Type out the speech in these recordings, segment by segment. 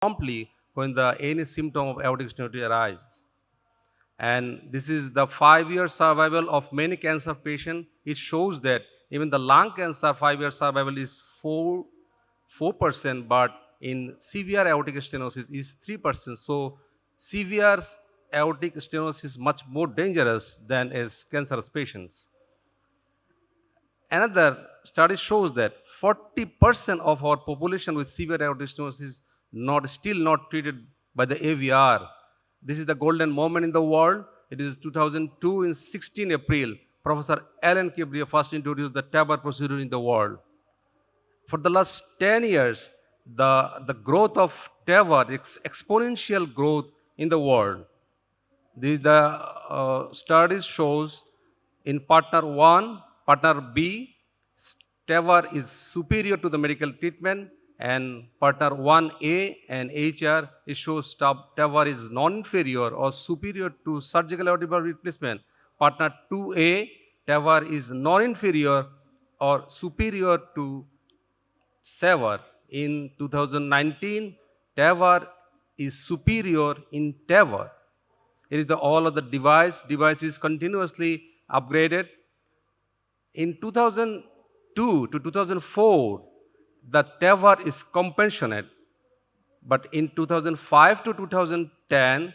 promptly when any symptom of aortic stenosis arises. And this is the 5-year survival of many cancer patients. It shows that even the lung cancer 5-year survival is 4%, but in severe aortic stenosis is 3%. So severe aortic stenosis is much more dangerous than as cancerous patients. Another study shows that 40% of our population with severe aortic stenosis is still not treated by the AVR. This is the golden moment in the world. It is 2002 in 16 April. Professor Alan Kibria first introduced the TAVR procedure in the world. For the last 10 years, the growth of TAVR, exponential growth in the world. The studies shows in partner 1, partner B, TAVR is superior to the medical treatment, and partner 1A and HR, it shows TAVR is non-inferior or superior to surgical aortic valve replacement. Partner 2A, TAVR is non-inferior or superior to SAVR. In 2019, TAVR is superior in TAVR. It is all of the device is continuously upgraded. In 2002 to 2004, the TAVR is compassionate, but in 2005 to 2010,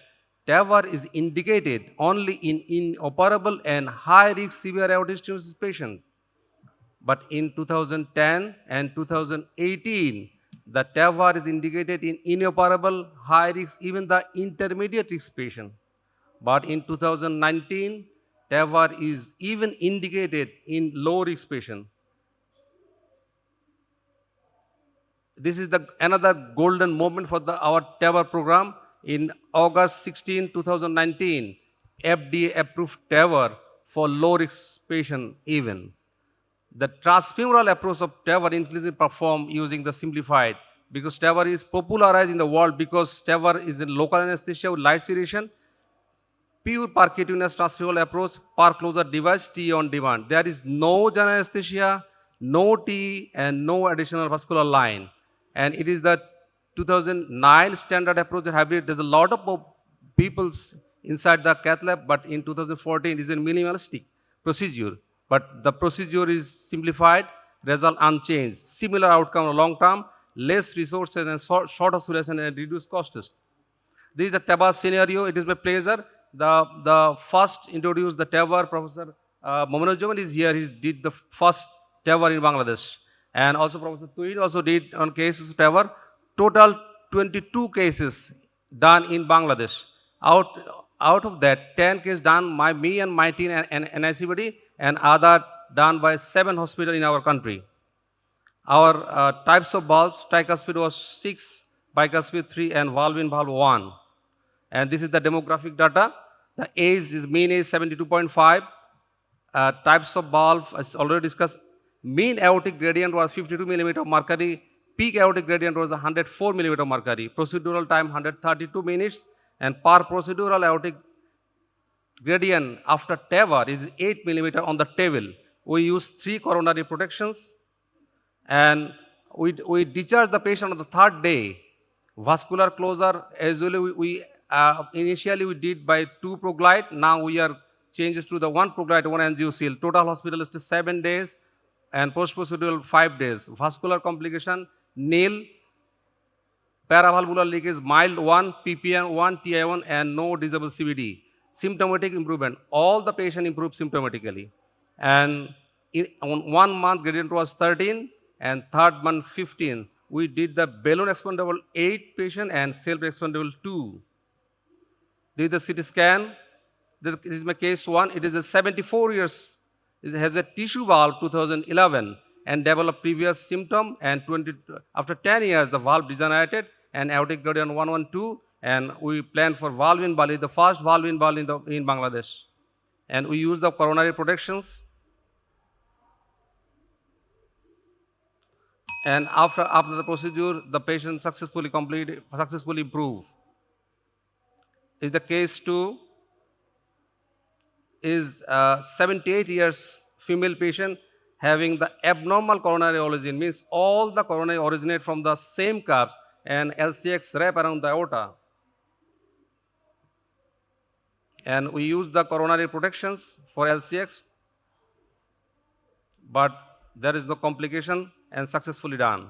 TAVR is indicated only in inoperable and high-risk severe aortic stenosis patients. But in 2010 and 2018, the TAVR is indicated in inoperable, high-risk, even the intermediate-risk patient. But in 2019, TAVR is even indicated in low-risk patient. This is another golden moment for our TAVR program. In August 16, 2019, FDA approved TAVR for low-risk patient even. The transfemoral approach of TAVR increasingly performed using the simplified, because TAVR is popularized in the world because TAVR is in local anesthesia with light sedation, pure percutaneous transfemoral approach, per closure device, T on demand. There is no general anesthesia, no T, and no additional vascular line. And it is the 2009 standard approach hybrid. There's a lot of people inside the cath lab, but in 2014 it is a minimalistic procedure. But the procedure is simplified, result unchanged, similar outcome long term, less resources and short oscillation and reduced costs. This is the TAVR scenario. It is my pleasure. The first introduced the TAVR, Professor Mominujjaman is here. He did the first TAVR in Bangladesh. And also Professor Tuid also did on cases of TAVR. Total 22 cases done in Bangladesh. Out of that, 10 cases done by me and my team and NICBD, and other done by 7 hospitals in our country. Our types of valves, tricuspid was 6, bicuspid 3, and valve in valve 1. And this is the demographic data. The age is mean age 72.5. Types of valve, as already discussed, mean aortic gradient was 52 mm of mercury. Peak aortic gradient was 104 mm of mercury. Procedural time 132 minutes. And per procedural aortic gradient after TAVR is 8 mm on the table. We use 3 coronary protections. And we discharge the patient on the 3rd day. Vascular closure, as well, initially we did by 2 proglide. Now we are changes to the 1 proglide, 1 angioceal. Total hospital is 7 days and post-procedural 5 days. Vascular complication, nil. Paravalvular leakage mild 1, PPN 1, TI1, and no disable CVD. Symptomatic improvement. All the patient improved symptomatically. And on 1 month gradient was 13 and 3rd month 15. We did the balloon expandable 8 patient and self-expandable 2. This is the CT scan. This is my case 1. It is a 74 years. It has a tissue valve 2011 and developed previous symptom, and after 10 years the valve degenerated and aortic gradient 112, and we planned for valve in Bali, the first valve in Bali in Bangladesh. And we use the coronary protections. And after the procedure, the patient successfully improved. Is the case 2 is 78 years female patient having the abnormal coronary origin, means all the coronary originate from the same cups, and LCX wrap around the aorta. And we use the coronary protections for LCX, but there is no complication and successfully done.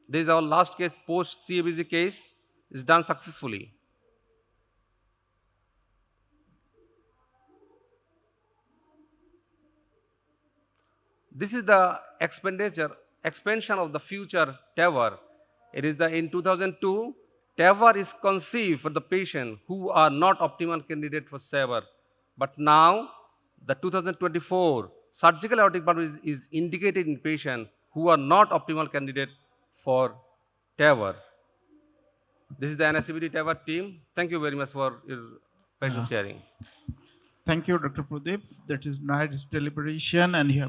This is our last case, post CABG case, is done successfully. This is the expansion of the future TAVR. It is in 2002, TAVR is conceived for the patient who are not optimal candidate for SAVR. But now, the 2024 surgical aortic bypass is indicated in patients who are not optimal candidate for TAVR. This is the NSCBD TAVR team. Thank you very much for your precious sharing. Thank you, Dr. Pradip. That is nice deliberation, and you have